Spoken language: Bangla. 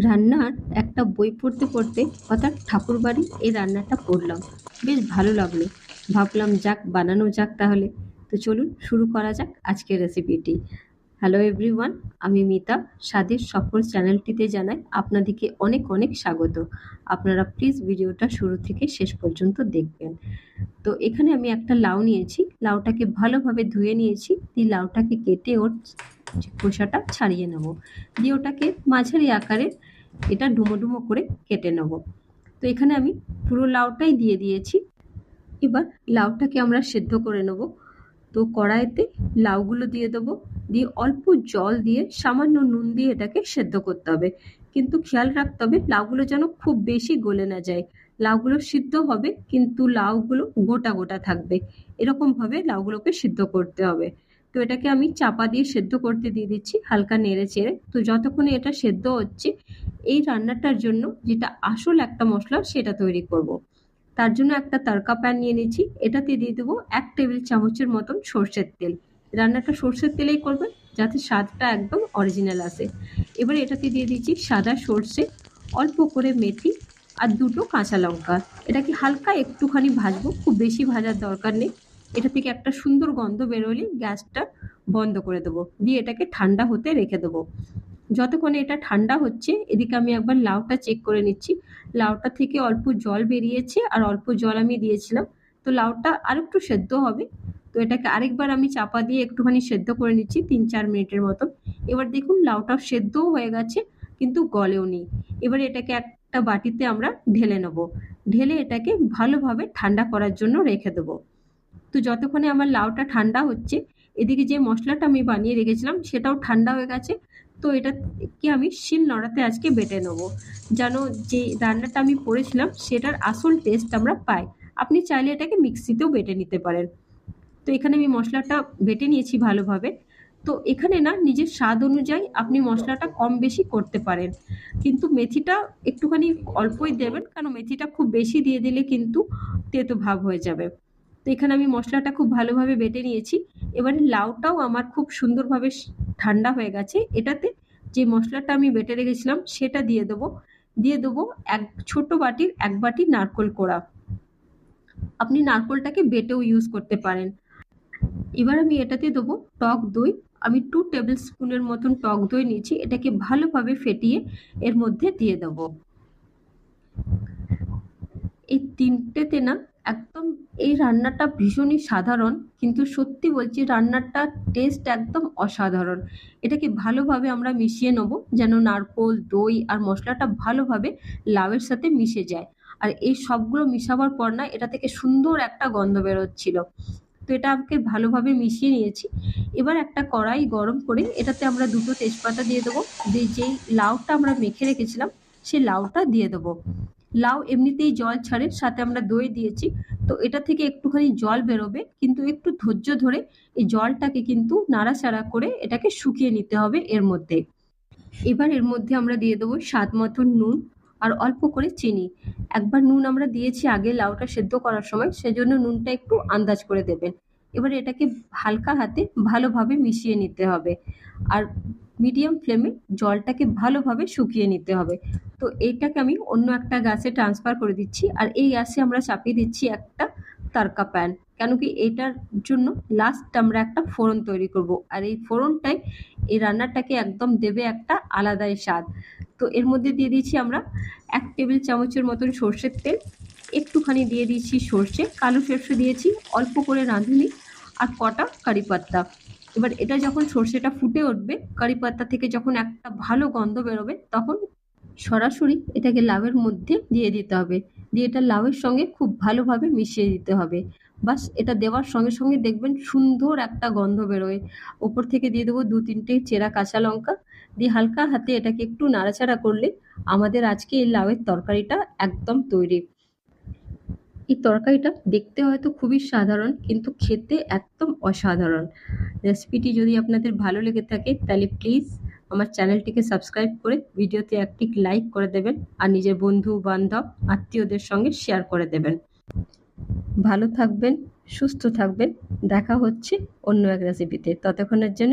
রান্নার একটা বই পড়তে পড়তে অর্থাৎ ঠাকুরবাড়ি এই রান্নাটা পড়লাম, বেশ ভালো লাগলো। ভাবলাম যাক বানানো যাক তাহলে। তো চলুন শুরু করা যাক আজকের রেসিপিটি। হ্যালো এভরিওয়ান, আমি মিতা। স্বাদের সফর চ্যানেলটিতে জানাই আপনাদেরকে অনেক অনেক স্বাগত। আপনারা প্লিজ ভিডিওটা শুরু থেকে শেষ পর্যন্ত দেখবেন। তো এখানে আমি একটা লাউ নিয়েছি, লাউটাকে ভালোভাবে ধুয়ে নিয়েছি, দিয়ে লাউটাকে কেটে ওর খোসাটা ছাড়িয়ে নেব, দিয়ে ওটাকে মাঝারি আকারে এটা ডুমো ডুমো করে কেটে নেব। তো এখানে আমি পুরো লাউটাই দিয়ে দিয়েছি। এবার লাউটাকে আমরা সেদ্ধ করে নেব। তো কড়াইতে লাউগুলো দিয়ে দেবো, দিয়ে অল্প জল দিয়ে সামান্য নুন দিয়ে এটাকে সেদ্ধ করতে হবে। কিন্তু খেয়াল রাখতে হবে লাউগুলো যেন খুব বেশি গলে না যায়। লাউগুলো সিদ্ধ হবে কিন্তু লাউগুলো গোটা গোটা থাকবে, এরকম ভাবে লাউগুলোকে সিদ্ধ করতে হবে। তো এটাকে আমি চাপা দিয়ে সেদ্ধ করতে দিয়ে দিচ্ছি, হালকা নেড়ে চেড়ে। তো যতক্ষণে এটা সেদ্ধ হচ্ছে, এই রান্নাটার জন্য যেটা আসল একটা মশলা সেটা তৈরি করব। তার জন্য একটা তড়কা প্যান নিয়ে নিচ্ছি, এটাতে দিয়ে দেবো 1 টেবিল চামচের মতন সর্ষের তেল। রান্নাটা সর্ষের তেলেই করবেন যাতে স্বাদটা একদম অরিজিনাল আসে। এবারে এটাতে দিয়ে দিচ্ছি সাদা সর্ষে, অল্প করে মেথি আর 2টো কাঁচা লঙ্কা। এটাকে হালকা একটুখানি ভাজবো, খুব বেশি ভাজার দরকার নেই। এটা থেকে একটা সুন্দর গন্ধ বেরোলে গ্যাসটা বন্ধ করে দেবো, দিয়ে এটাকে ঠান্ডা হতে রেখে দেবো। যতক্ষণে এটা ঠান্ডা হচ্ছে, এদিকে আমি একবার লাউটা চেক করে নিচ্ছি। লাউটা থেকে অল্প জল বেরিয়েছে আর অল্প জল আমি দিয়েছিলাম। তো লাউটা আরেকটু সেদ্ধ হবে। তো এটাকে আরেকবার আমি চাপা দিয়ে একটুখানি সেদ্ধ করে নিচ্ছি 3-4 মিনিটের মতো। এবার দেখুন লাউটাও সেদ্ধও হয়ে গেছে কিন্তু গলেও নি। এবার এটাকে একটা বাটিতে আমরা ঢেলে নেব, ঢেলে এটাকে ভালোভাবে ঠান্ডা করার জন্য রেখে দেবো। তো যতক্ষণে আমার লাউটা ঠান্ডা হচ্ছে, এদিকে যে মশলাটা আমি বানিয়ে রেখেছিলাম সেটাও ঠান্ডা হয়ে গেছে। তো এটাকে আমি শিল নোড়াতে আজকে বেটে নেবো, যেন যে রান্নাটা আমি করেছিলাম সেটার আসল টেস্ট আমরা পাই। আপনি চাইলে এটাকে মিক্সিতেও বেটে নিতে পারেন। তো এখানে আমি মশলাটা বেটে নিয়েছি ভালোভাবে। তো এখানে না নিজের স্বাদ অনুযায়ী আপনি মশলাটা কম বেশি করতে পারেন, কিন্তু মেথিটা একটুখানি অল্পই দেবেন, কারণ মেথিটা খুব বেশি দিয়ে দিলে কিন্তু তেতো ভাব হয়ে যাবে। তো এখানে আমি মশলাটা খুব ভালোভাবে বেটে নিয়েছি। এবারে লাউটাও আমার খুব সুন্দরভাবে ঠান্ডা হয়ে গেছে। এটাতে যে মশলাটা আমি বেটে রেখেছিলাম সেটা দিয়ে দেবো। দিয়ে দেবো এক ছোট বাটির 1 বাটি নারকোল কোড়া। আপনি নারকোলটাকে বেটেও ইউজ করতে পারেন। এবার আমি এটাতে দেবো টক দই। আমি 2 টেবিল স্পুনের মতন টক দই নিয়েছি, এটাকে ভালোভাবে ফেটিয়ে এর মধ্যে দিয়ে দেবো। এই তিনটেতে না একদম, এই রান্নাটা ভীষণই সাধারণ কিন্তু সত্যি বলছি রান্নাটার টেস্ট একদম অসাধারণ। এটাকে ভালোভাবে আমরা মিশিয়ে নেবো যেন নারকোল দই আর মশলাটা ভালোভাবে লাউয়ের সাথে মিশে যায়। আর এই সবগুলো মিশাবার পর না এটা থেকে সুন্দর একটা গন্ধ বেরোচ্ছিল। তো এটা আমাকে ভালোভাবে মিশিয়ে নিয়েছি। এবার একটা কড়াই গরম করে এটাতে আমরা 2টো তেজপাতা দিয়ে দেবো, দিয়ে যেই লাউটা আমরা মেখে রেখেছিলাম সেই লাউটা দিয়ে দেবো। লাউ এমনিতেই জল ছাড়ে, সাথে আমরা দই দিয়েছি। তো এটা থেকে একটুখানি জল বেরোবে, কিন্তু একটু ধৈর্য ধরে এই জলটাকে কিন্তু নাড়াচাড়া করে এটাকে শুকিয়ে নিতে হবে এর মধ্যে। এবার এর মধ্যে আমরা দিয়ে দেবো স্বাদ মতো নুন আর অল্প করে চিনি। একবার নুন আমরা দিয়েছি আগে লাউটা সেদ্ধ করার সময়, সেজন্য নুনটা একটু আন্দাজ করে দেবেন। এবার এটাকে হালকা হাতে ভালোভাবে মিশিয়ে নিতে হবে আর মিডিয়াম ফ্লেমে জলটাকে ভালোভাবে শুকিয়ে নিতে হবে। তো এইটাকে আমি অন্য একটা গ্যাসে ট্রান্সফার করে দিচ্ছি, আর এই গ্যাসে আমরা চাপিয়ে দিচ্ছি একটা তড়কা প্যান। কেন কি এটার জন্য লাস্ট আমরা একটা ফোড়ন তৈরি করব, আর এই ফোড়নটাই এই রান্নাটাকে একদম দেবে একটা আলাদাই স্বাদ। তো এর মধ্যে দিয়ে দিচ্ছি আমরা 1 টেবিল চামচের মতন সর্ষের তেল, একটুখানি দিয়ে দিচ্ছি সর্ষে, কালো সর্ষে দিয়েছি, অল্প করে রাঁধুনি আর কটা কারি পাত্তা। এবার এটা যখন সর্ষেটা ফুটে উঠবে, কারি পাত্তা থেকে যখন একটা ভালো গন্ধ বেরোবে, তখন সরাসরি এটাকে লাউয়ের মধ্যে দিয়ে দিতে হবে, দিয়ে এটা লাউয়ের সঙ্গে খুব ভালোভাবে মিশিয়ে দিতে হবে। বাস এটা দেওয়ার সঙ্গে সঙ্গে দেখবেন সুন্দর একটা গন্ধ বেরোয়। ওপর থেকে দিয়ে দেবো 2-3টে চেরা কাঁচা লঙ্কা, দিয়ে হালকা হাতে এটাকে একটু নাড়াচাড়া করলে আমাদের আজকে এই লাউয়ের তরকারিটা একদম তৈরি। এই তরকারিটা দেখতে হয়তো খুবই সাধারণ কিন্তু খেতে একদম অসাধারণ। রেসিপিটি যদি আপনাদের ভালো লেগে থাকে তাহলে প্লিজ আমার চ্যানেলটিকে সাবস্ক্রাইব করে ভিডিওতে একটি লাইক করে দেবেন, আর নিজের বন্ধু বান্ধব আত্মীয়দের সঙ্গে শেয়ার করে দেবেন। ভালো থাকবেন, সুস্থ থাকবেন। দেখা হচ্ছে অন্য এক রেসিপিতে। ততক্ষণের জন্য